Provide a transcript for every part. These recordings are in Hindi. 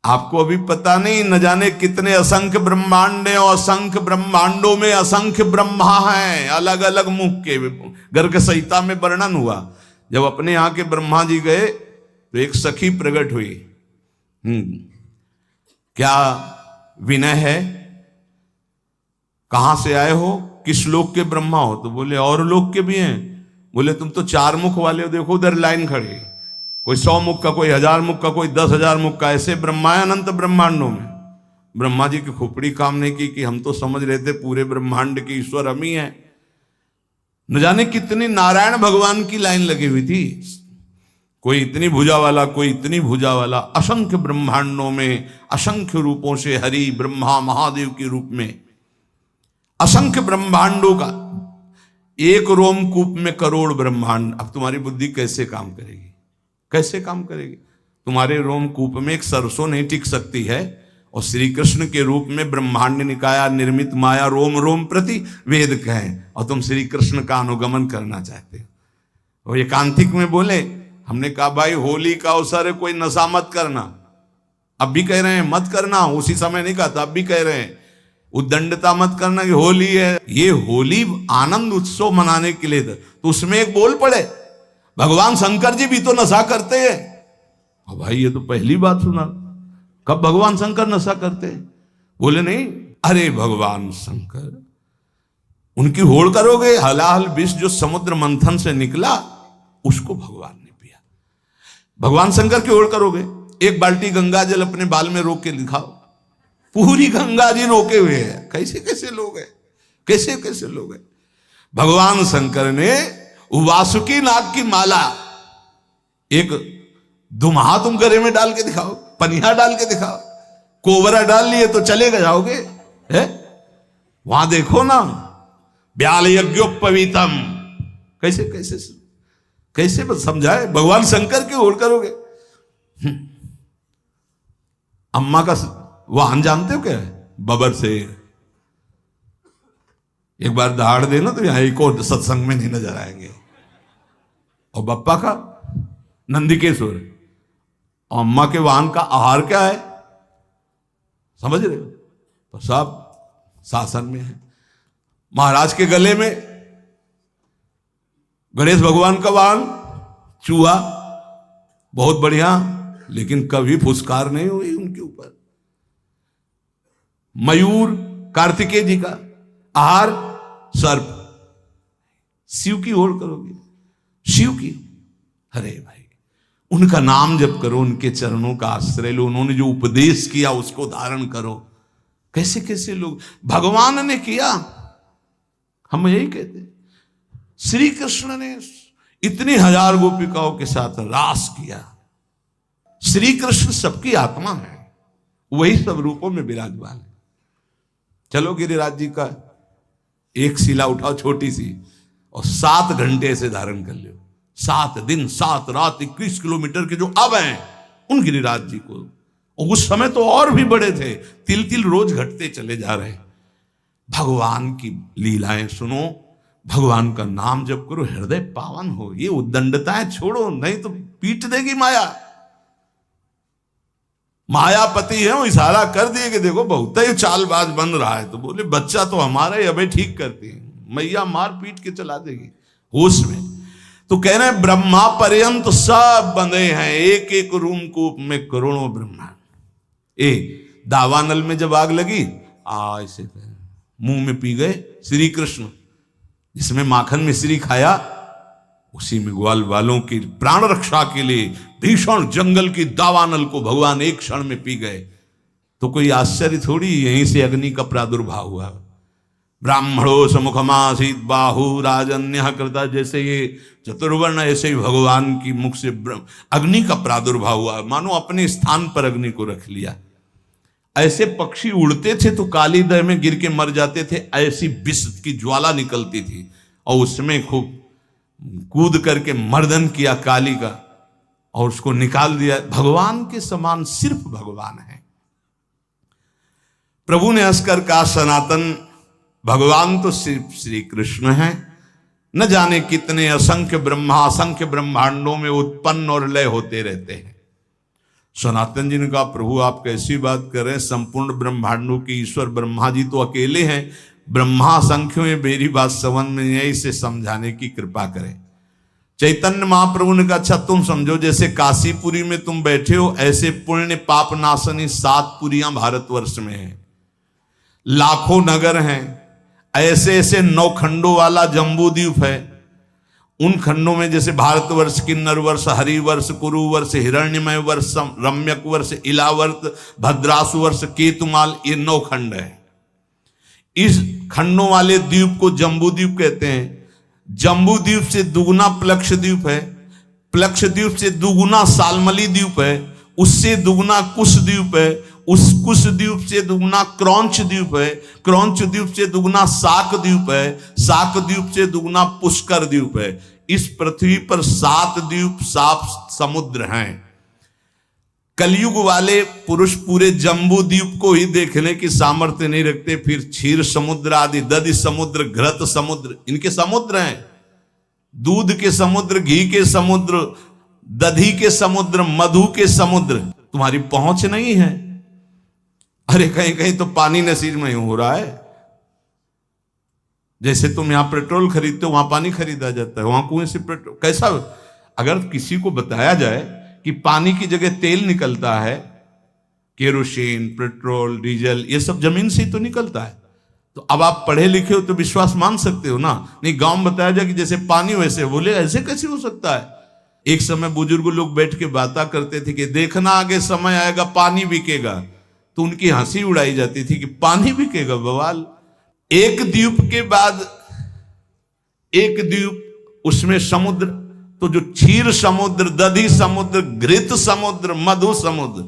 आपको अभी पता नहीं, न जाने कितने असंख्य ब्रह्मांड हैं और असंख्य ब्रह्मांडों में असंख्य ब्रह्मा हैं, अलग अलग मुख के। गर्ग संहिता में वर्णन हुआ, जब अपने यहाँ के ब्रह्मा जी गए तो एक सखी प्रकट हुई। क्या विनय है, कहां से आए हो, किस लोक के ब्रह्मा हो? तो बोले और लोक के भी हैं। बोले तुम तो 4 मुख वाले हो, देखो उधर लाइन खड़ी, कोई 100 मुख का, कोई 1000 मुख का, कोई 10,000 मुख का, ऐसे ब्रह्मा है अनंत ब्रह्मांडों में। ब्रह्मा जी की खोपड़ी काम नहीं की कि हम तो समझ रहे थे पूरे ब्रह्मांड के ईश्वर हम ही हैं। न जाने कितनी नारायण भगवान की लाइन लगी हुई थी, कोई इतनी भुजा वाला, कोई इतनी भुजा वाला। असंख्य ब्रह्मांडों में असंख्य रूपों से हरि ब्रह्मा महादेव के रूप में असंख्य ब्रह्मांडों का एक रोमकूप में करोड़ ब्रह्मांड। अब तुम्हारी बुद्धि कैसे काम करेगी, कैसे काम करेगी? तुम्हारे रोमकूप में एक सरसों नहीं टिक सकती है, और श्री कृष्ण के रूप में ब्रह्मांड निकाया निर्मित माया रोम रोम प्रति वेद कहें, और तुम श्री कृष्ण का अनुगमन करना चाहते हो। और एकांतिक में बोले, हमने कहा भाई होली का अवसर है, कोई नशा मत करना। अब भी कह रहे हैं मत करना, उसी समय नहीं कहा था, अब भी कह रहे हैं उद्दंडता मत करना कि होली है। ये होली आनंद उत्सव मनाने के लिए था, तो उसमें एक बोल पड़े भगवान शंकर जी भी तो नशा करते हैं। और भाई ये तो पहली बात सुना, कब भगवान शंकर नशा करते हैं? बोले नहीं, अरे भगवान शंकर, उनकी होड़ करोगे, हलाहल विष जो समुद्र मंथन से निकला उसको भगवान ने पिया। भगवान शंकर की होड़ करोगे, एक बाल्टी गंगा जल अपने बाल में रोक के दिखाओ, पूरी गंगा जी रोके हुए हैं। कैसे कैसे लोग हैं, कैसे कैसे लोग हैं। भगवान शंकर ने वासुकी नाग की माला, एक दुम्हा तुम गले में डाल के दिखाओ, पनिया डाल के दिखाओ, कोबरा डाल लिए तो चले जाओगे है? वहां देखो ना, ब्याल यज्ञोपवीतम, कैसे कैसे कैसे बस समझाए। भगवान शंकर की ओर करोगे। अम्मा का वाहन जानते हो क्या है? बबर से एक बार दहाड़ देना तो यहां एक और सत्संग में नहीं नजर आएंगे। और बप्पा का नंदिकेश्वर। और अम्मा के वाहन का आहार क्या है, समझ रहे हो? तो सब शासन में है। महाराज के गले में गणेश भगवान का वाहन चूहा, बहुत बढ़िया, लेकिन कभी फुसकार नहीं हुई उनके ऊपर। मयूर कार्तिकेय जी का आहार सर्प। शिव की ओर करोगे, शिव की, अरे भाई उनका नाम जप करो, उनके चरणों का आश्रय लो, उन्होंने जो उपदेश किया उसको धारण करो। कैसे कैसे लोग भगवान ने किया, हम यही कहते। श्री कृष्ण ने इतनी 1000 गोपिकाओं के साथ रास किया। श्री कृष्ण सबकी आत्मा है, वही सब रूपों में विराजमान है। चलो गिरिराज जी का एक शिला उठाओ छोटी सी, और 7 घंटे से धारण कर लो। 7 दिन 7 रात 21 किलोमीटर के जो अब हैं उन गिरिराज जी को। और उस समय तो और भी बड़े थे, तिल तिल रोज घटते चले जा रहे। भगवान की लीलाएं सुनो, भगवान का नाम जप करो, हृदय पावन हो। ये उद्दंडताएं छोड़ो, नहीं तो पीट देगी माया। मायापति है, वो इशारा कर दिए कि देखो बहुत ही चालबाज बन रहा है, तो बोले बच्चा तो हमारा ही, अबे ठीक करती है, मैया मार पीट के चला देगी होश में। तो कह रहे हैं ब्रह्मा पर्यंत सब बंधे हैं, एक एक रूम कूप में करोड़ों ब्रह्मा। दावानल में जब आग लगी, ऐसे मुंह में पी गए श्री कृष्ण, जिसमें माखन मिश्री खाया, उसी में ग्वाल वालों की प्राण रक्षा के लिए भीषण जंगल की दावानल को भगवान एक क्षण में पी गए। तो कोई आश्चर्य थोड़ी, यहीं से अग्नि का प्रादुर्भाव हुआ। ब्राह्मणो समुखमासीत बाहु राजन्य कृता, जैसे ये चतुर्वर्ण ऐसे ही भगवान की मुख से अग्नि का प्रादुर्भाव हुआ, मानो अपने स्थान पर अग्नि को रख लिया। ऐसे पक्षी उड़ते थे तो काली दह में गिर के मर जाते थे, ऐसी विष की ज्वाला निकलती थी, और उसमें खूब कूद करके मर्दन किया काली का, और उसको निकाल दिया। भगवान के समान सिर्फ भगवान है। प्रभु ने हंसकर कहा, सनातन भगवान तो सिर्फ श्री कृष्ण है, न जाने कितने असंख्य ब्रह्मा असंख्य ब्रह्मांडों में उत्पन्न और लय होते रहते हैं। सनातन जी ने कहा प्रभु आप कैसी बात कर रहे हैं, संपूर्ण ब्रह्मांडों के ईश्वर ब्रह्मा जी तो अकेले हैं, ब्रह्मा संख्यों में मेरी बात समझ में नहीं है, इसे समझाने की कृपा करें। चैतन्य महाप्रभु ने कहा अच्छा तुम समझो, जैसे काशीपुरी में तुम बैठे हो ऐसे पुण्य पाप नाशनी 7 पुरियां भारतवर्ष में हैं, लाखों नगर हैं, ऐसे ऐसे 9 खंडों वाला जम्बू द्वीप है। उन खंडों में जैसे भारतवर्ष, किन्नर वर्ष, हरिवर्ष, कुरुवर्ष, हिरण्यमय वर्ष, रम्यक वर्ष, इलावर्त, भद्रासु वर्ष, केतुमाल, ये 9 खंड है। इस खंडों वाले द्वीप को जम्बू द्वीप कहते हैं। जम्बू द्वीप से दुगुना प्लक्ष द्वीप है, प्लक्ष द्वीप से दुगुना सालमली द्वीप है, उससे दुगुना कुश द्वीप है, उस कुश द्वीप से दुगुना क्रौंच द्वीप है, क्रौंच द्वीप से दुगुना साक द्वीप है, साक द्वीप से दुगुना पुष्कर द्वीप है। इस पृथ्वी पर 7 द्वीप 7 समुद्र हैं। कलयुग वाले पुरुष पूरे जम्बू द्वीप को ही देखने की सामर्थ्य नहीं रखते, फिर क्षीर समुद्र आदि, दधि समुद्र, घृत समुद्र, इनके समुद्र हैं। दूध के समुद्र, घी के समुद्र, दधी के समुद्र, मधु के समुद्र, तुम्हारी पहुंच नहीं है। अरे कहीं कहीं तो पानी नसीब में हो रहा है। जैसे तुम यहां पेट्रोल खरीदते हो, वहां पानी खरीदा जाता है, वहां कुएं से पेट्रोल। कैसा, अगर किसी को बताया जाए कि पानी की जगह तेल निकलता है, केरोसिन, पेट्रोल, डीजल, ये सब जमीन से ही तो निकलता है, तो अब आप पढ़े लिखे हो तो विश्वास मान सकते हो ना। नहीं, गांव में बताया जाए कि जैसे पानी वैसे, बोले ऐसे कैसे हो सकता है। एक समय बुजुर्ग लोग बैठ के बातें करते थे कि देखना आगे समय आएगा पानी बिकेगा, तो उनकी हंसी उड़ाई जाती थी कि पानी बिकेगा, बवाल। एक द्वीप के बाद एक द्वीप, उसमें समुद्र, तो जो क्षीर समुद्र, दधी समुद्र, घृत समुद्र, मधु समुद्र,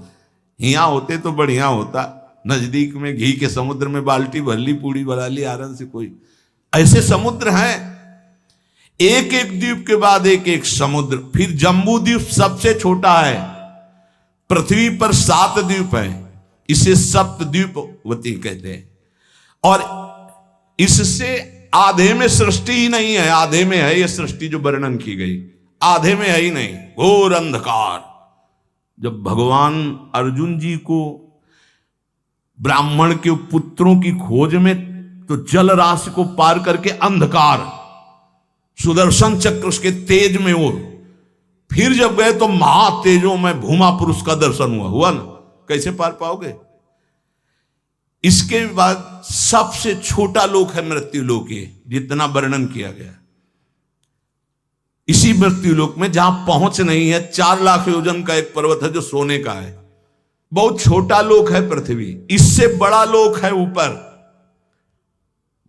यहाँ होते तो बढ़िया होता। नजदीक में घी के समुद्र में बाल्टी भर ली, पूड़ी बना ली आराम से। कोई ऐसे समुद्र हैं, एक एक द्वीप के बाद एक एक समुद्र। फिर जम्बू द्वीप सबसे छोटा है, पृथ्वी पर 7 द्वीप है, इसे सप्तद्वीपवती कहते हैं। और इससे आधे में सृष्टि ही नहीं है, आधे में है ये सृष्टि जो वर्णन की गई, आधे में है ही नहीं, घोर अंधकार। जब भगवान अर्जुन जी को ब्राह्मण के पुत्रों की खोज में, तो जल राशि को पार करके अंधकार, सुदर्शन चक्र उसके तेज में और फिर जब गए तो महातेजों में भूमा पुरुष का दर्शन हुआ ना, कैसे पार पाओगे। इसके बाद सबसे छोटा लोक है मृत्यु लोक, जितना वर्णन किया गया। इसी मृत्यु लोक में जहां पहुंच नहीं है, 4 लाख योजन का एक पर्वत है जो सोने का है, बहुत छोटा लोक है पृथ्वी। इससे बड़ा लोक है ऊपर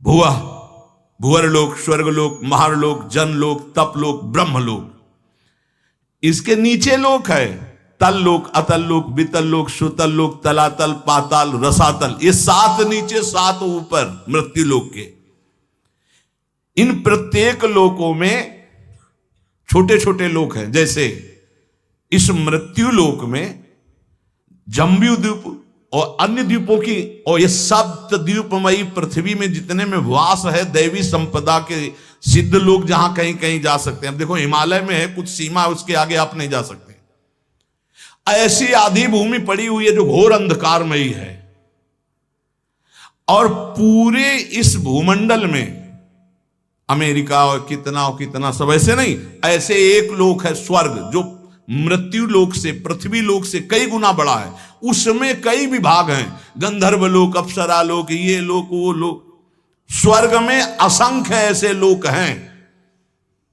भुआ, भुवरलोक, स्वर्गलोक, महारलोक, जनलोक, तपलोक, ब्रह्मलोक। इसके नीचे लोक है तल लोक, अतल लोक, वितल लोक, सुतल लोक, तलातल, पाताल, रसातल। ये 7 नीचे 7 ऊपर मृत्यु लोक के। इन प्रत्येक लोकों में छोटे छोटे लोक हैं। जैसे इस मृत्यु लोक में जम्बू द्वीप और अन्य द्वीपों की, और ये सप्त द्वीपमयी पृथ्वी में जितने में वास है दैवी संपदा के सिद्ध लोग, जहां कहीं कहीं जा सकते हैं। अब देखो हिमालय में है कुछ सीमा, उसके आगे आप नहीं जा सकते। ऐसी आधी भूमि पड़ी हुई है जो घोर अंधकारमयी है। और पूरे इस भूमंडल में अमेरिका और कितना सब ऐसे नहीं, ऐसे एक लोक है स्वर्ग, जो मृत्यु लोक से, पृथ्वी लोक से कई गुना बड़ा है। उसमें कई विभाग हैं, गंधर्व लोक, अप्सरा लोक, ये लोक, वो लोक। स्वर्ग में असंख्य ऐसे लोक हैं।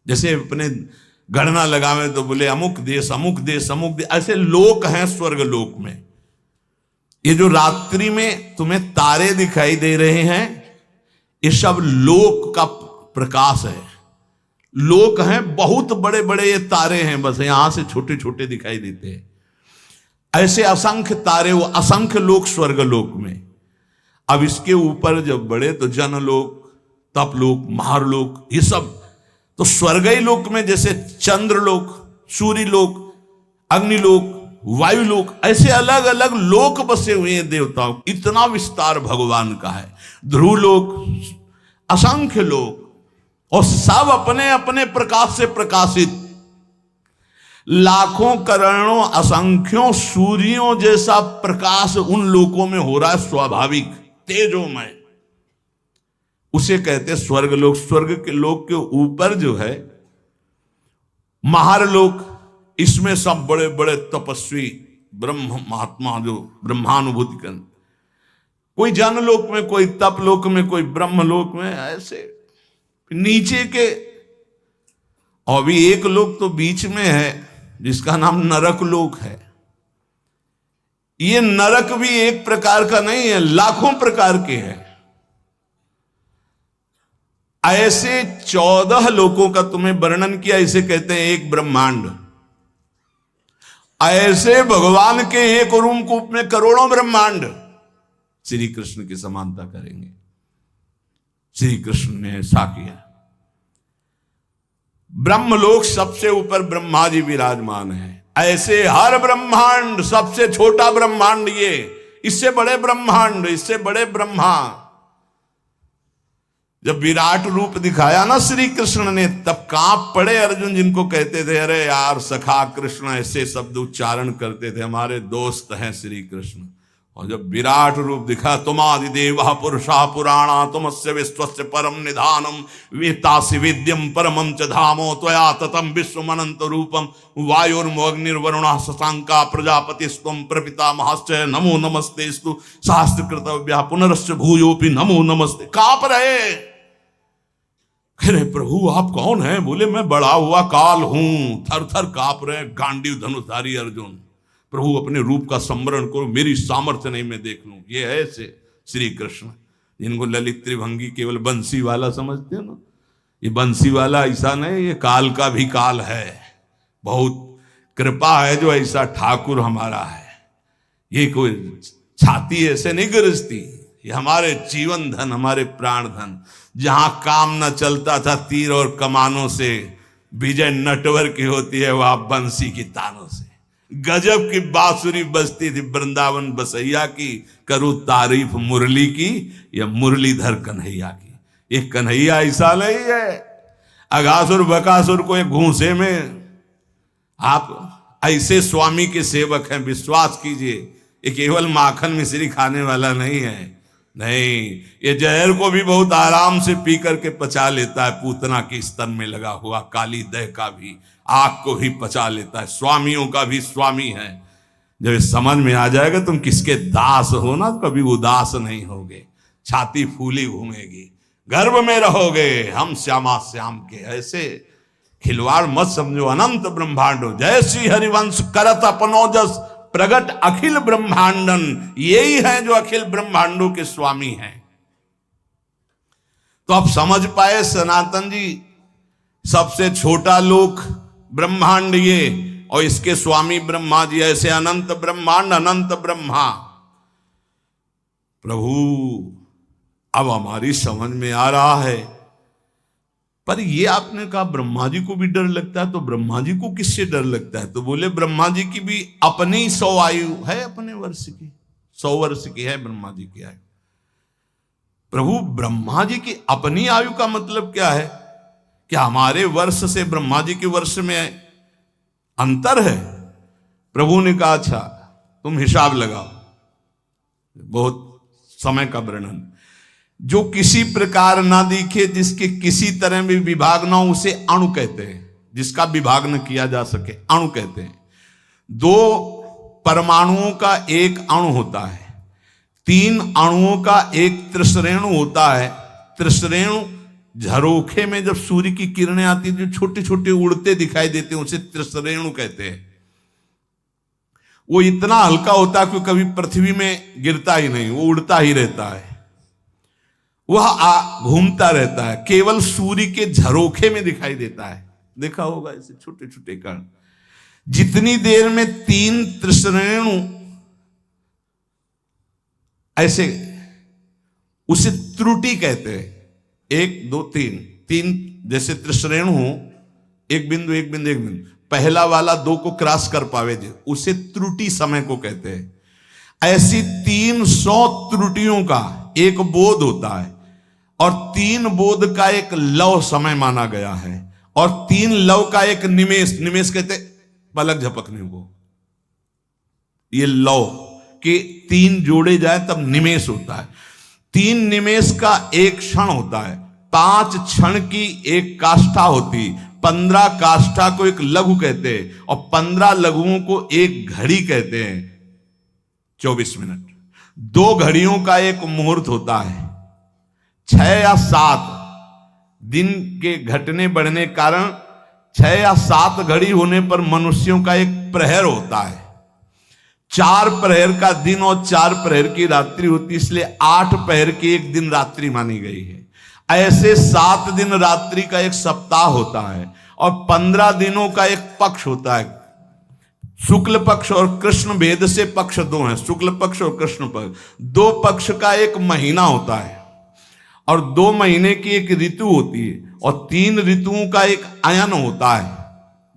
जैसे अपने गणना लगावे तो बोले अमुक देश, अमुक देश, अमुक देश, ऐसे लोक हैं स्वर्ग लोक में। ये जो रात्रि में तुम्हें तारे दिखाई दे रहे हैं, ये सब लोक का प्रकाश है। लोक हैं, बहुत बड़े बड़े ये तारे हैं, बस यहां से छोटे छोटे दिखाई देते हैं। ऐसे असंख्य तारे, वो असंख्य लोक स्वर्ग लोक में। अब इसके ऊपर जब बढ़े तो जनलोक, तपलोक, महारलोक, ये सब। तो स्वर्गीय लोक में जैसे चंद्रलोक, सूर्यलोक, अग्निलोक, वायुलोक, ऐसे अलग अलग लोक बसे हुए हैं देवताओं। इतना विस्तार भगवान का है। ध्रुवलोक, असंख्य लोक, और सब अपने अपने प्रकाश से प्रकाशित। लाखों करोड़ों असंख्यों सूर्यों जैसा प्रकाश उन लोकों में हो रहा है, स्वाभाविक तेजोमय। उसे कहते स्वर्ग लोक। स्वर्ग के लोक के ऊपर जो है महारलोक, इसमें सब बड़े बड़े तपस्वी ब्रह्म महात्मा जो ब्रह्मानुभूति कर, कोई जनलोक में, कोई तपलोक में, कोई ब्रह्मलोक में, ऐसे नीचे के। और भी एक लोक तो बीच में है जिसका नाम नरक लोक है। ये नरक भी एक प्रकार का नहीं है, लाखों प्रकार के हैं। ऐसे 14 लोकों का तुम्हें वर्णन किया, इसे कहते हैं एक ब्रह्मांड। ऐसे भगवान के एक रूप में करोड़ों ब्रह्मांड श्री कृष्ण की समानता करेंगे। श्री कृष्ण ने ऐसा किया। ब्रह्मलोक सबसे ऊपर ब्रह्मा जी विराजमान है। ऐसे हर ब्रह्मांड, सबसे छोटा ब्रह्मांड ये, इससे बड़े ब्रह्मांड, इससे बड़े ब्रह्मा। जब विराट रूप दिखाया ना श्री कृष्ण ने, तब कांप पड़े अर्जुन, जिनको कहते थे अरे यार सखा कृष्ण, ऐसे शब्द उच्चारण करते थे, हमारे दोस्त हैं श्री कृष्ण। और जब विराट रूप दिखा, तुमादिदेवः पुरुषः पुराणा तुमस्य विश्वस्य परम निधानम वेत्तासि वेद्यम परमं च धामो त्वया ततं विश्वमनंत रूपम वायुर्मोऽग्निर्वरुणः शशांका प्रजापतिस्त्वं प्रपितामहश्च नमो नमस्तेस्तु सहस्रकृतव्यः पुनरश्च भूयोऽपि नमो नमस्ते। कांप रहे। अरे प्रभु आप कौन हैं? बोले मैं बड़ा हुआ काल हूं। थर थर कांप रहे गांडीव धनुषधारी अर्जुन। प्रभु अपने रूप का स्मरण करो, मेरी सामर्थ्य नहीं मैं देख लूं। ये है ऐसे श्री कृष्ण, जिनको ललित त्रिभंगी केवल बंसी वाला समझते हो ना। ये बंसी वाला ऐसा नहीं, ये काल का भी काल है। बहुत कृपा है जो ऐसा ठाकुर हमारा है। ये कोई छाती ऐसे नहीं गरजती, ये हमारे जीवन धन, हमारे प्राण धन। जहां काम न चलता था तीर और कमानों से, विजय नटवर की होती है वहां बंसी की तानों से। गजब की बांसुरी बजती थी वृंदावन बसैया की, करूं तारीफ मुरली की या मुरलीधर कन्हैया की। ये कन्हैया ऐसा नहीं है अगासुर बकासुर को एक घूंसे में। आप ऐसे स्वामी के सेवक हैं, विश्वास कीजिए। ये केवल माखन मिश्री खाने वाला नहीं है, नहीं, ये जहर को भी बहुत आराम से पी करके पचा लेता है। पूतना के स्तन में लगा हुआ काली दह का भी, आग को भी पचा लेता है। स्वामियों का भी स्वामी है। जब ये समझ में आ जाएगा तुम किसके दास हो ना, कभी उदास नहीं होगे, छाती फूली घूमेगी, गर्भ में रहोगे। हम श्यामा श्याम के ऐसे खिलवाड़ मत समझो। अनंत ब्रह्मांडो जय श्री हरिवंश करत अपनो जस प्रगट अखिल ब्रह्मांडन। यही है जो अखिल ब्रह्मांडों के स्वामी हैं। तो आप समझ पाए सनातन जी, सबसे छोटा लोक ब्रह्मांड ये, और इसके स्वामी ब्रह्मा जी। ऐसे अनंत ब्रह्मांड, अनंत ब्रह्मा। प्रभु अब हमारी समझ में आ रहा है। पर ये आपने कहा ब्रह्मा जी को भी डर लगता है, तो ब्रह्मा जी को किससे डर लगता है? तो बोले ब्रह्मा जी की भी अपनी 100 आयु है, अपने वर्ष की 100 वर्ष की है ब्रह्मा जी की आयु। प्रभु ब्रह्मा जी की अपनी आयु का मतलब क्या है? क्या हमारे वर्ष से ब्रह्मा जी के वर्ष में अंतर है? प्रभु ने कहा अच्छा तुम हिसाब लगाओ। बहुत समय का वर्णन। जो किसी प्रकार ना दिखे, जिसके किसी तरह भी विभाग ना हो, उसे अणु कहते हैं। जिसका विभाग न किया जा सके अणु कहते हैं। 2 परमाणुओं का एक अणु होता है, 3 अणुओं का एक त्रिश्रेणु होता है। त्रिश्रेणु झरोखे में जब सूर्य की किरणें आती, जो छोटे छोटे उड़ते दिखाई देते हैं, उसे त्रिश्रेणु कहते हैं। वो इतना हल्का होता है कि कभी पृथ्वी में गिरता ही नहीं, वो उड़ता ही रहता है, वह घूमता रहता है, केवल सूर्य के झरोखे में दिखाई देता है। देखा होगा ऐसे छोटे छोटे कण। जितनी देर में 3 त्रिश्रेणु ऐसे, उसे त्रुटि कहते हैं। 1 2 3 जैसे त्रिश्रेणु हो, एक बिंदु एक बिंदु एक बिंदु, पहला वाला 2 को क्रॉस कर पावे जो, उसे त्रुटि समय को कहते हैं। ऐसी 300 त्रुटियों का एक बोध होता है, और 3 बोध का एक लव समय माना गया है, और 3 लव का एक निमेष, निमेष कहते पलक झपकने को। ये लौ के 3 जोड़े जाए तब निमेष होता है। 3 निमेष का एक क्षण होता है, 5 क्षण की एक काष्ठा होती, 15 काष्ठा को एक लघु कहते हैं और 15 लघुओं को एक घड़ी कहते हैं। 24 मिनट 2 घड़ियों का एक मुहूर्त होता है। 6 या 7 दिन के घटने बढ़ने कारण 6 या 7 घड़ी होने पर मनुष्यों का एक प्रहर होता है। 4 प्रहर का दिन और 4 प्रहर की रात्रि होती, इसलिए 8 प्रहर की एक दिन रात्रि मानी गई है। ऐसे 7 दिन रात्रि का एक सप्ताह होता है और 15 दिनों का एक पक्ष होता है। शुक्ल पक्ष और कृष्ण भेद से पक्ष 2 हैं, शुक्ल पक्ष और कृष्ण पक्ष। 2 पक्ष का एक महीना होता है और 2 महीने की एक ऋतु होती है और 3 ऋतुओं का एक अयन होता है।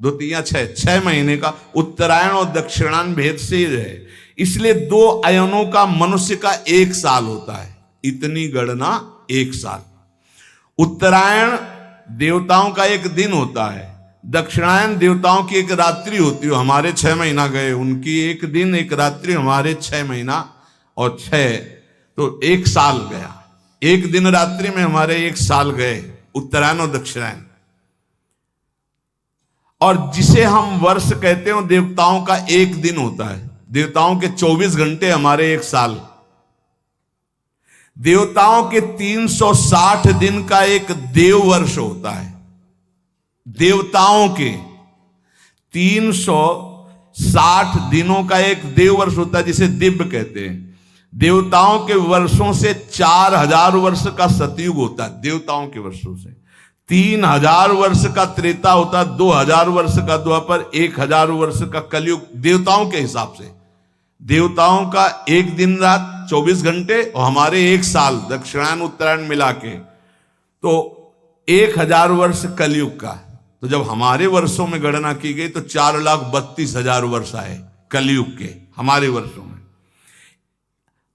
2 3 6 महीने का उत्तरायण और दक्षिणायन भेद से है, इसलिए 2 अयनों का मनुष्य का 1 साल होता है। इतनी गणना 1 साल। उत्तरायण देवताओं का एक दिन होता है, दक्षिणायन देवताओं की एक रात्रि होती है। हमारे 6 महीना गए, उनकी एक दिन एक रात्रि, हमारे 6 महीना और 6 तो 1 साल गया। एक दिन रात्रि में हमारे 1 साल गए, उत्तरायण और दक्षिणायन। और जिसे हम वर्ष कहते हैं देवताओं का 1 दिन होता है। देवताओं के 24 घंटे, हमारे 1 साल। देवताओं के 360 दिन का एक देव वर्ष होता है। देवताओं के 360 दिनों का एक देव वर्ष होता है, जिसे दिव्य कहते हैं। देवताओं के वर्षों से 4000 वर्ष का सतयुग होता है। देवताओं के वर्षों से 3000 वर्ष का त्रेता होता है, 2000 वर्ष का द्वापर, 1000 वर्ष का कलयुग। देवताओं के हिसाब से देवताओं का एक दिन रात 24 घंटे और हमारे 1 साल, दक्षिणायन उत्तरायण मिला के, तो 1000 वर्ष कलयुग का। तो जब हमारे वर्षों में गणना की गई तो 4,32,000 वर्ष आए कलयुग के हमारे वर्षों में।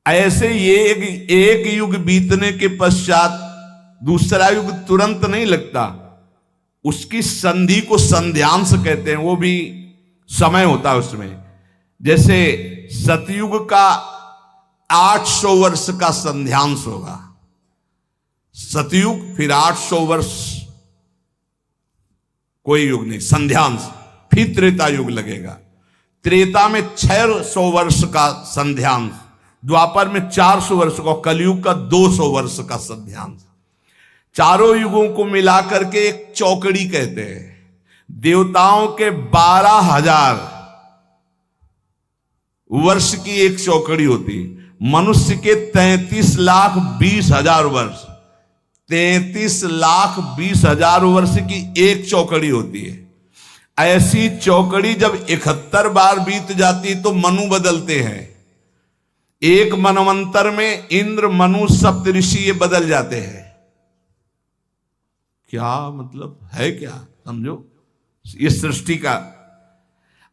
ऐसे ये एक युग बीतने के पश्चात दूसरा युग तुरंत नहीं लगता, उसकी संधि को संध्यांश कहते हैं। वो भी समय होता है उसमें। जैसे सतयुग का 800 वर्ष का संध्यांश होगा, सतयुग, फिर 800 वर्ष कोई युग नहीं, संध्यांश, फिर त्रेता युग लगेगा। त्रेता में 600 वर्ष का संध्यांश, द्वापर में 400 वर्ष का, कलयुग का 200 वर्ष का संध्यांश। चारों युगों को मिलाकर के एक चौकड़ी कहते हैं। देवताओं के 12,000 वर्ष की एक चौकड़ी होती, मनुष्य के 33,20,000 वर्ष, 33,20,000 वर्ष की एक चौकड़ी होती है। ऐसी चौकड़ी जब 71 बार बीत जाती तो मनु बदलते हैं। एक मनवंतर में इंद्र, मनु, सप्तऋषि ये बदल जाते हैं। क्या मतलब है, क्या समझो ये सृष्टि का।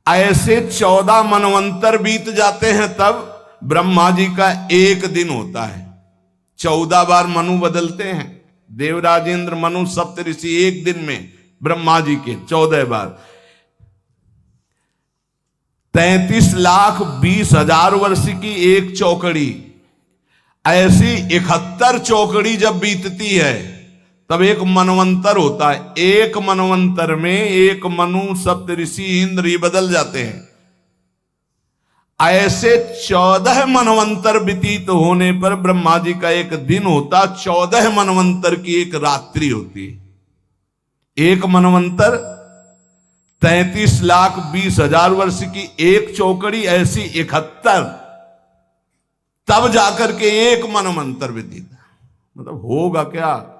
ऐसे 14 मनवंतर बीत जाते हैं तब ब्रह्मा जी का एक दिन होता है। 14 बार मनु बदलते हैं, देवराज, इंद्र, मनु, सप्तऋषि एक दिन में ब्रह्मा जी के 14 बार। 33,20,000 वर्ष की एक चौकड़ी। ऐसी 71 चौकड़ी जब बीतती है तब एक मनवंतर होता है। एक मनवंतर में एक मनु, सप्तऋषि, इंद्र ये बदल जाते हैं। ऐसे 14 मनवंतर व्यतीत होने पर ब्रह्मा जी का एक दिन होता, 14 मनवंतर की एक रात्रि होती। एक मनवंतर 33,20,000 वर्ष की एक चौकड़ी, ऐसी 71, तब जाकर के एक मनवंतर व्यतीत। मतलब होगा क्या,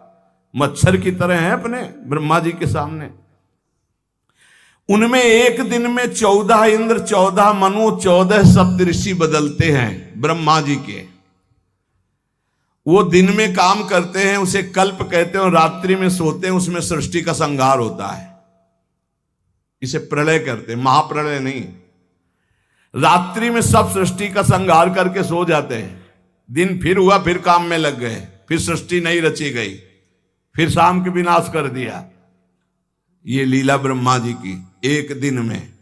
मच्छर की तरह है अपने ब्रह्मा जी के सामने। उनमें एक दिन में 14 इंद्र, 14 मनु, 14 सप्तऋषि बदलते हैं ब्रह्मा जी के। वो दिन में काम करते हैं, उसे कल्प कहते हैं, और रात्रि में सोते हैं, उसमें सृष्टि का संहार होता है। इसे प्रलय करते हैं, महाप्रलय नहीं। रात्रि में सब सृष्टि का संहार करके सो जाते हैं, दिन फिर हुआ, फिर काम में लग गए, फिर सृष्टि नहीं रची गई, फिर शाम के विनाश कर दिया। ये लीला ब्रह्मा जी की एक दिन में।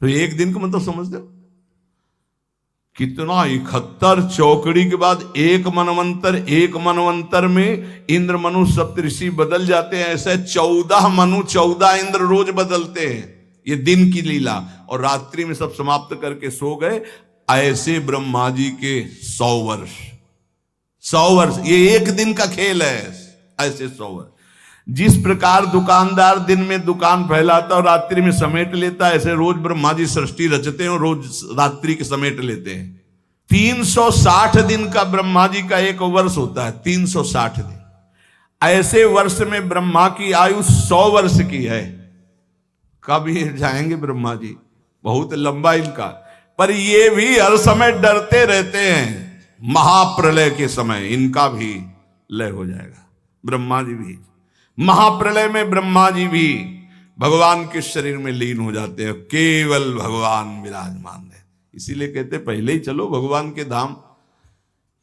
तो एक दिन का मतलब समझते हो कितना, 71 चौकड़ी के बाद एक मनवंतर में इंद्र मनु सप्तऋषि बदल जाते हैं। ऐसे 14 मनु 14 इंद्र रोज बदलते हैं। ये दिन की लीला, और रात्रि में सब समाप्त करके सो गए। ऐसे ब्रह्मा जी के 100 वर्ष, ये एक दिन का खेल है। ऐसे 100 वर्ष। जिस प्रकार दुकानदार दिन में दुकान फैलाता और रात्रि में समेट लेता, ऐसे रोज ब्रह्मा जी सृष्टि रचते हैं और रोज रात्रि के समेट लेते हैं। 360 दिन का ब्रह्मा जी का एक वर्ष होता है, 360 दिन। ऐसे वर्ष में ब्रह्मा की आयु 100 वर्ष की है। कब ये जाएंगे ब्रह्मा जी, बहुत लंबा इनका। पर ये भी हर समय डरते रहते हैं, महाप्रलय के समय इनका भी लय हो जाएगा। ब्रह्मा जी भी महाप्रलय में, ब्रह्मा जी भी भगवान के शरीर में लीन हो जाते हैं, केवल भगवान विराजमान है। इसीलिए कहते पहले ही चलो भगवान के धाम।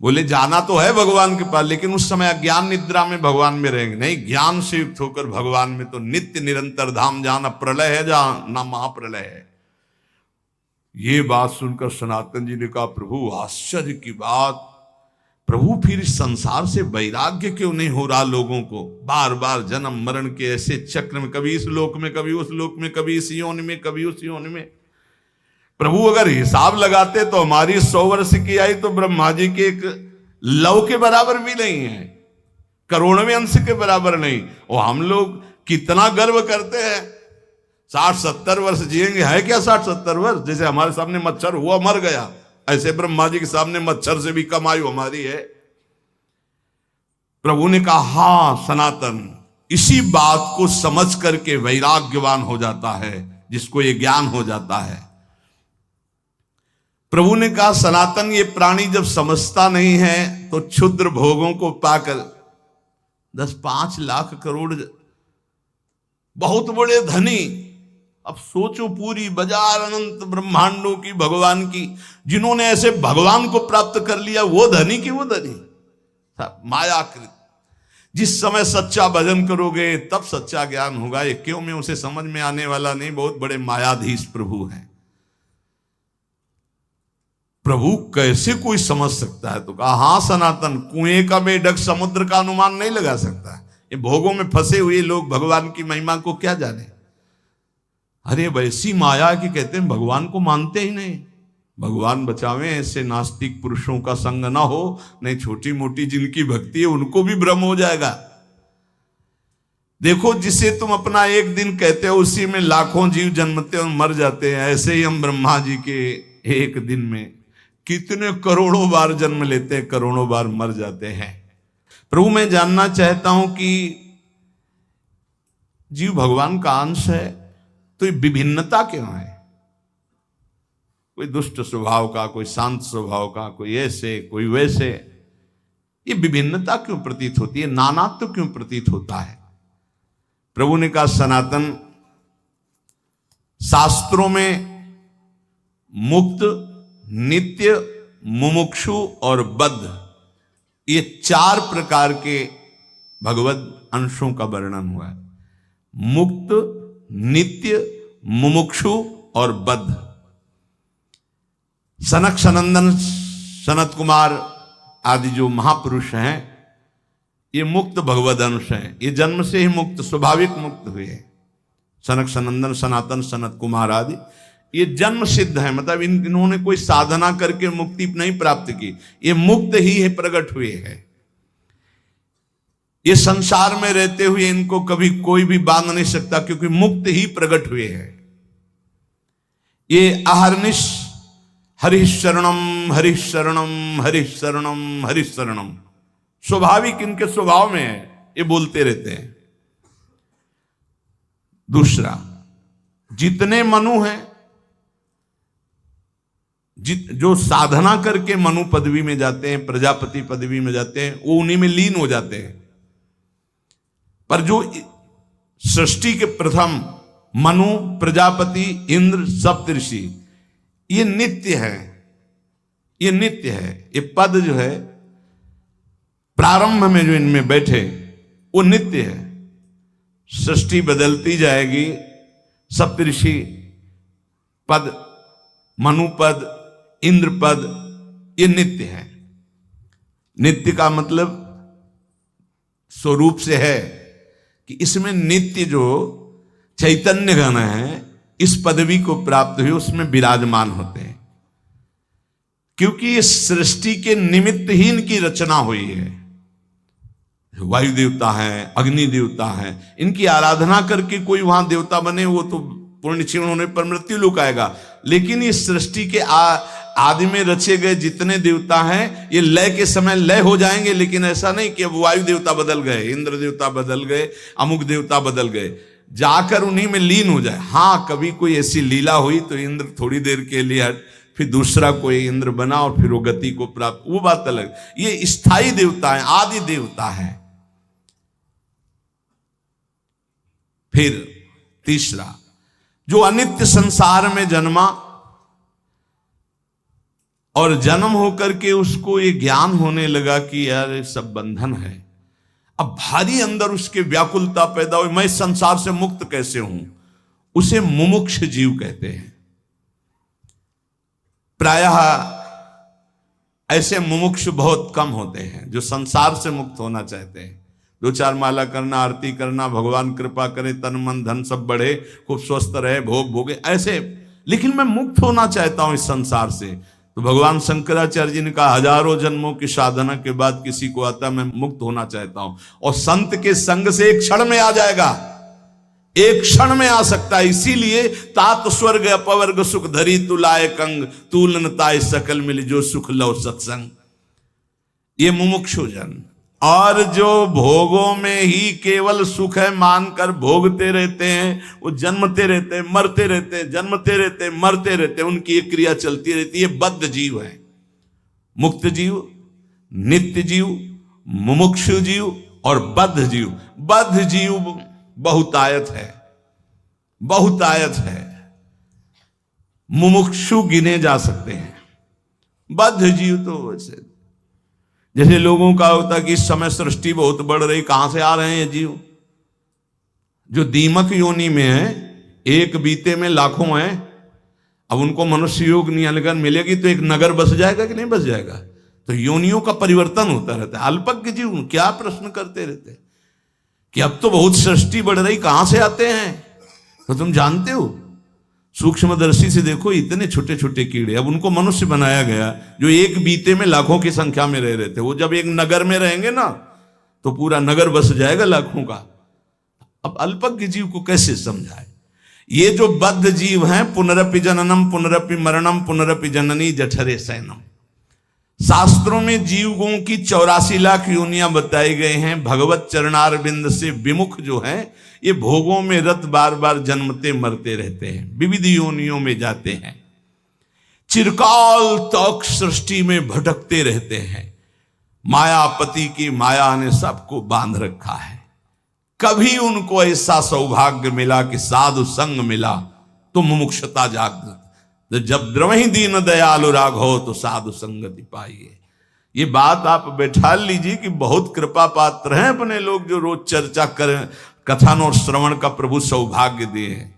बोले जाना तो है भगवान के पास, लेकिन उस समय अज्ञान निद्रा में भगवान में रहेंगे नहीं, ज्ञान से युक्त होकर भगवान में तो नित्य निरंतर धाम। जहां न प्रलय है, जहां ना महाप्रलय है। ये बात सुनकर सनातन जी ने कहा, प्रभु आश्चर्य की बात, प्रभु फिर इस संसार से वैराग्य क्यों नहीं हो रहा लोगों को? बार बार जन्म मरण के ऐसे चक्र में, कभी इस लोक में, कभी उस लोक में, कभी इस योनि में, कभी उस योनि में। प्रभु अगर हिसाब लगाते तो हमारी 100 वर्ष की आई तो ब्रह्मा जी के एक लव के बराबर भी नहीं है, करोड़वें अंश के बराबर नहीं। और हम लोग कितना गर्व करते हैं, 60-70 वर्ष जिएंगे। है क्या 60-70 वर्ष? जैसे हमारे सामने मच्छर हुआ मर गया, ऐसे ब्रह्मा जी के सामने मच्छर से भी कम आयु हमारी है। प्रभु ने कहा, हां सनातन, इसी बात को समझ करके वैराग्यवान हो जाता है, जिसको ये ज्ञान हो जाता है। प्रभु ने कहा, सनातन, ये प्राणी जब समझता नहीं है तो क्षुद्र भोगों को पाकर 10-5 लाख करोड़ बहुत बड़े धनी। अब सोचो, पूरी बाजार अनंत ब्रह्मांडों की भगवान की, जिन्होंने ऐसे भगवान को प्राप्त कर लिया, वो धनी की वो धनी, मायाकृत। जिस समय सच्चा भजन करोगे तब सच्चा ज्ञान होगा। ये क्यों में उसे समझ में आने वाला नहीं, बहुत बड़े मायाधीश प्रभु हैं। प्रभु कैसे कोई समझ सकता है? तो कहा, हां सनातन, कुएं का मेढक समुद्र का अनुमान नहीं लगा सकता। ये भोगों में फंसे हुए लोग भगवान की महिमा को क्या जाने? अरे वैसी माया की कहते हैं भगवान को मानते ही नहीं। भगवान बचावे ऐसे नास्तिक पुरुषों का संग ना हो, नहीं छोटी मोटी जिनकी भक्ति है उनको भी भ्रम हो जाएगा। देखो, जिसे तुम अपना एक दिन कहते हो उसी में लाखों जीव जन्मते और मर जाते हैं। ऐसे ही हम ब्रह्मा जी के एक दिन में कितने करोड़ों बार जन्म लेते हैं, करोड़ों बार मर जाते हैं। प्रभु, मैं जानना चाहता हूं कि जीव भगवान का अंश है तो ये विभिन्नता क्यों है? कोई दुष्ट स्वभाव का, कोई शांत स्वभाव का, कोई ऐसे कोई वैसे, ये विभिन्नता क्यों प्रतीत होती है? नानात्व क्यों प्रतीत होता है? प्रभु ने कहा, सनातन, शास्त्रों में मुक्त, नित्य, मुमुक्षु और बद्ध, ये 4 प्रकार के भगवत अंशों का वर्णन हुआ है। मुक्त, नित्य, मुमुक्षु और बद्ध। सनक सनंदन, सनत कुमार आदि जो महापुरुष हैं, ये मुक्त भगवद अंश हैं। ये जन्म से ही मुक्त, स्वाभाविक मुक्त हुए हैं। सनक सनंदन, सनातन, सनत कुमार आदि ये जन्म सिद्ध है, मतलब इन्होंने कोई साधना करके मुक्ति नहीं प्राप्त की, ये मुक्त ही है, प्रकट हुए हैं। ये संसार में रहते हुए इनको कभी कोई भी बांध नहीं सकता, क्योंकि मुक्त ही प्रकट हुए हैं। ये अहर्निश हरिशरणम हरिशरणम हरिशरणम हरिशरणम, स्वाभाविक इनके स्वभाव में है, ये बोलते रहते हैं। दूसरा, जितने मनु हैं, जो साधना करके मनु पदवी में जाते हैं, प्रजापति पदवी में जाते हैं, वो उन्हीं में लीन हो जाते हैं। पर जो सृष्टि के प्रथम मनु, प्रजापति, इंद्र, सप्तऋषि, ये नित्य है, ये नित्य है। ये पद जो है प्रारंभ में जो इनमें बैठे वो नित्य है। सृष्टि बदलती जाएगी, सप्तऋषि पद, मनुपद, इंद्र पद, ये नित्य है। नित्य का मतलब स्वरूप से है कि इसमें नित्य जो चैतन्य गण है इस पदवी को प्राप्त हुए उसमें विराजमान होते हैं, क्योंकि इस सृष्टि के निमित्त ही इनकी रचना हुई है। वायु देवता है, अग्नि देवता है, इनकी आराधना करके कोई वहां देवता बने वो तो पूर्ण क्षीण होने पर मृत्यु लोक आएगा। लेकिन इस सृष्टि के आदि में रचे गए जितने देवता हैं ये लय के समय लय हो जाएंगे, लेकिन ऐसा नहीं कि अब वायु देवता बदल गए, इंद्र देवता बदल गए, अमुक देवता बदल गए, जाकर उन्हीं में लीन हो जाए। हाँ, कभी कोई ऐसी लीला हुई तो इंद्र थोड़ी देर के लिए हट, फिर दूसरा कोई इंद्र बना और फिर वो गति को प्राप्त, वो बात अलग। ये स्थायी देवता है, आदि देवता है। फिर तीसरा, जो अनित्य संसार में जन्मा और जन्म होकर के उसको ये ज्ञान होने लगा कि यार ये सब बंधन है। अब भारी अंदर उसके व्याकुलता पैदा हुई, मैं संसार से मुक्त कैसे हूं, उसे मुमुक्ष जीव कहते हैं। प्रायः ऐसे मुमुक्ष बहुत कम होते हैं जो संसार से मुक्त होना चाहते हैं। 2-4 माला करना, आरती करना, भगवान कृपा करे, तन मन धन सब बढ़े, खूब स्वस्थ रहे, भोग भोगे, ऐसे। लेकिन मैं मुक्त होना चाहता हूं इस संसार से। तो भगवान शंकराचार्य जी ने कहा, हजारों जन्मों की साधना के बाद किसी को आता मैं मुक्त होना चाहता हूं, और संत के संग से एक क्षण में आ जाएगा, एक क्षण में आ सकता है। इसीलिए तात स्वर्ग अपवर्ग सुख धरी तुलाए कंग, तूलन ताय सकल मिल जो सुख लो सत्संग। ये मुमुक्षु जन, और जो भोगों में ही केवल सुख है मानकर भोगते रहते हैं, वो जन्मते रहते हैं, मरते रहते हैं, जन्मते रहते हैं, मरते रहते हैं, उनकी एक क्रिया चलती रहती है। बद्ध जीव है। मुक्त जीव, नित्य जीव, मुमुक्षु जीव और बद्ध जीव। बद्ध जीव बहुतायत है, बहुतायत है। मुमुक्षु गिने जा सकते हैं, बद्ध जीव तो वैसे जैसे लोगों का होता कि इस समय सृष्टि बहुत बढ़ रही, कहां से आ रहे हैं जीव। जो दीमक योनि में है, एक बीते में लाखों हैं। अब उनको मनुष्य योग नियन मिलेगी तो एक नगर बस जाएगा कि नहीं बस जाएगा। तो योनियों का परिवर्तन होता रहता है। अल्पज्ञ जीव क्या प्रश्न करते रहते कि अब तो बहुत सृष्टि बढ़ रही, कहां से आते हैं। तो तुम जानते हो, सूक्ष्मदर्शी से देखो, इतने छोटे छोटे कीड़े, अब उनको मनुष्य बनाया गया जो एक बीते में लाखों की संख्या में रह रहे थे। वो जब एक नगर में रहेंगे ना तो पूरा नगर बस जाएगा लाखों का। अब अल्पज्ञ जीव को कैसे समझाए। ये जो बद्ध जीव हैं, पुनरपि जननम पुनरपि मरणम पुनरपि जननी जठरे सैनम। शास्त्रों में जीवों की 84 लाख योनियां बताई गए हैं। भगवत चरणारविंद से विमुख जो हैं ये भोगों में रत बार बार जन्मते मरते रहते हैं, विविध योनियों में जाते हैं, चिरकाल तक सृष्टि में भटकते रहते हैं। मायापति की माया ने सबको बांध रखा है। कभी उनको ऐसा सौभाग्य मिला कि साधु संग मिला तो मुमुक्षता जागृत। जब द्रवहि दीन दयालु राघव तो साधु संगति पाइए। ये बात आप बैठा लीजिए कि बहुत कृपा पात्र हैं अपने लोग जो रोज चर्चा करें, कथन और श्रवण का प्रभु सौभाग्य दिए हैं।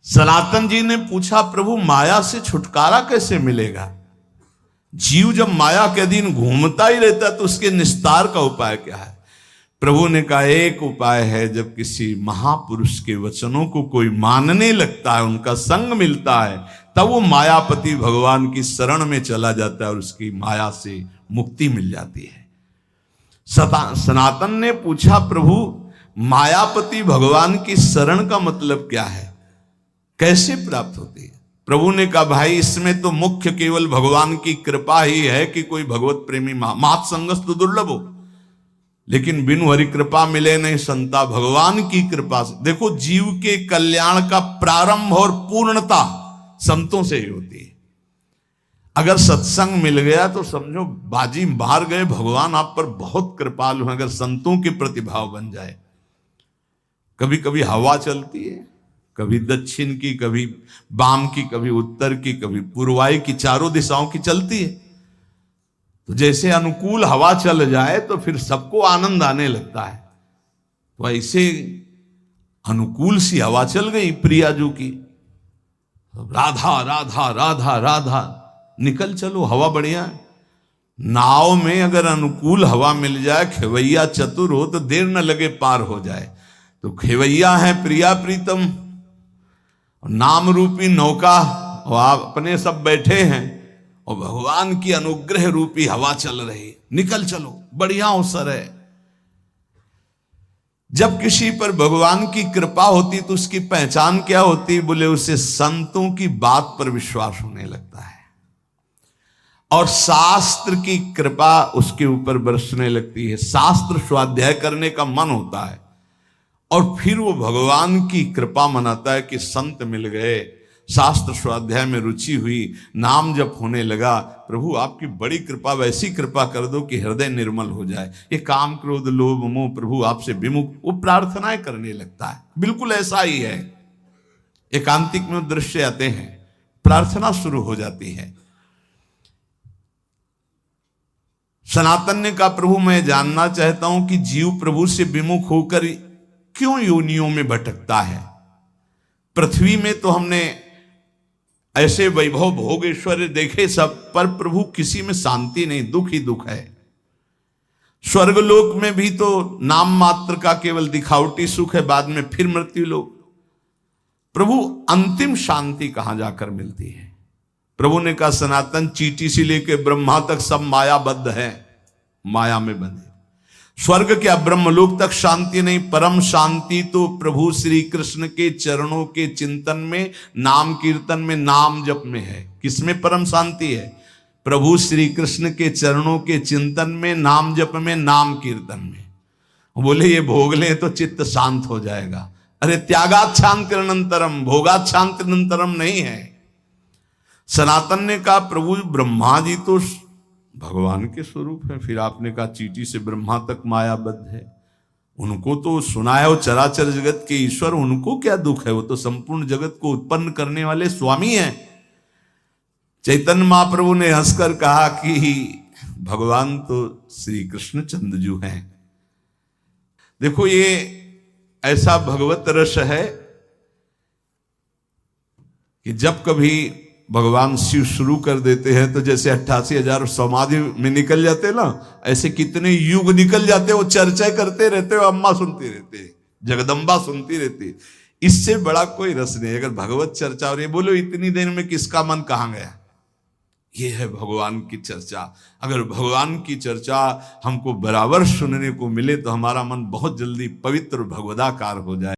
सनातन जी ने पूछा, प्रभु माया से छुटकारा कैसे मिलेगा। जीव जब माया के अधीन घूमता ही रहता तो उसके निस्तार का उपाय क्या है। प्रभु ने कहा, एक उपाय है, जब किसी महापुरुष के वचनों को कोई मानने लगता है, उनका संग मिलता है, तब वो मायापति भगवान की शरण में चला जाता है और उसकी माया से मुक्ति मिल जाती है। सनातन ने पूछा, प्रभु मायापति भगवान की शरण का मतलब क्या है, कैसे प्राप्त होती है। प्रभु ने कहा, भाई इसमें तो मुख्य केवल भगवान की कृपा ही है कि कोई भगवत प्रेमी मात संगस्त दुर्लभ हो, लेकिन बिनु हरि कृपा मिले नहीं संता। भगवान की कृपा से देखो, जीव के कल्याण का प्रारंभ और पूर्णता संतों से ही होती है। अगर सत्संग मिल गया तो समझो बाजी मार गए, भगवान आप पर बहुत कृपालु हैं। अगर संतों के प्रतिभाव बन जाए, कभी कभी हवा चलती है, कभी दक्षिण की, कभी वाम की, कभी उत्तर की, कभी पूर्वाई की, चारों दिशाओं की चलती है। तो जैसे अनुकूल हवा चल जाए तो फिर सबको आनंद आने लगता है। तो ऐसे अनुकूल सी हवा चल गई प्रियाजू की, राधा राधा राधा राधा, निकल चलो, हवा बढ़िया है। नाव में अगर अनुकूल हवा मिल जाए, खेवैया चतुर हो तो देर न लगे पार हो जाए। तो खेवैया है प्रिया प्रीतम, नाम रूपी नौका, और आप अपने सब बैठे हैं और भगवान की अनुग्रह रूपी हवा चल रही, निकल चलो, बढ़िया अवसर है। जब किसी पर भगवान की कृपा होती तो उसकी पहचान क्या होती? बोले उसे संतों की बात पर विश्वास होने लगता है और शास्त्र की कृपा उसके ऊपर बरसने लगती है। शास्त्र स्वाध्याय करने का मन होता है और फिर वो भगवान की कृपा मनाता है कि संत मिल गए, शास्त्र स्वाध्याय में रुचि हुई, नाम जप होने लगा। प्रभु आपकी बड़ी कृपा, वैसी कृपा कर दो कि हृदय निर्मल हो जाए, ये काम क्रोध लोभ मोह प्रभु आपसे विमुख, वो प्रार्थनाएं करने लगता है। बिल्कुल ऐसा ही है, एकांतिक में दृश्य आते हैं, प्रार्थना शुरू हो जाती है। सनातन ने कहा प्रभु मैं जानना चाहता हूं कि जीव प्रभु से विमुख होकर क्यों योनियों में भटकता है। पृथ्वी में तो हमने ऐसे वैभव भोग ऐश्वर्य देखे सब, पर प्रभु किसी में शांति नहीं, दुख ही दुख है। स्वर्गलोक में भी तो नाम मात्र का केवल दिखावटी सुख है, बाद में फिर मृत्यु लोक। प्रभु अंतिम शांति कहां जाकर मिलती है? प्रभु ने कहा सनातन चींटी से लेकर ब्रह्मा तक सब मायाबद्ध है, माया में बंधे। स्वर्ग क्या ब्रह्मलोक तक शांति नहीं, परम शांति तो प्रभु श्री कृष्ण के चरणों के चिंतन में, नाम कीर्तन में, नाम जप में है। किसमें परम शांति है? प्रभु श्री कृष्ण के चरणों के चिंतन में, नाम जप में, नाम कीर्तन में। बोले ये भोग ले तो चित्त शांत हो जाएगा। अरे त्यागात शांतिरनंतरम, भोगात शांतिरनंतरम नहीं है। सनातन ने कहा प्रभु ब्रह्मा जी तो भगवान के स्वरूप है, फिर आपने कहा चींटी से ब्रह्मा तक मायाबद्ध है, उनको तो सुना है वो चराचर जगत के ईश्वर, उनको क्या दुख है? वो तो संपूर्ण जगत को उत्पन्न करने वाले स्वामी हैं। चैतन्य महाप्रभु ने हंसकर कहा कि भगवान तो श्री कृष्ण चंद्रजू हैं। देखो ये ऐसा भगवत रस है कि जब कभी भगवान शिव शुरू कर देते हैं तो जैसे 88,000 समाधि में निकल जाते ना, ऐसे कितने युग निकल जाते, वो चर्चा करते रहते, वो अम्मा सुनती रहती, जगदम्बा सुनती रहती। इससे बड़ा कोई रस नहीं। अगर भगवत चर्चा और ये बोलो इतनी देर में किसका मन कहां गया, ये है भगवान की चर्चा। अगर भगवान की चर्चा हमको बराबर सुनने को मिले तो हमारा मन बहुत जल्दी पवित्र भगवदाकार हो जाए।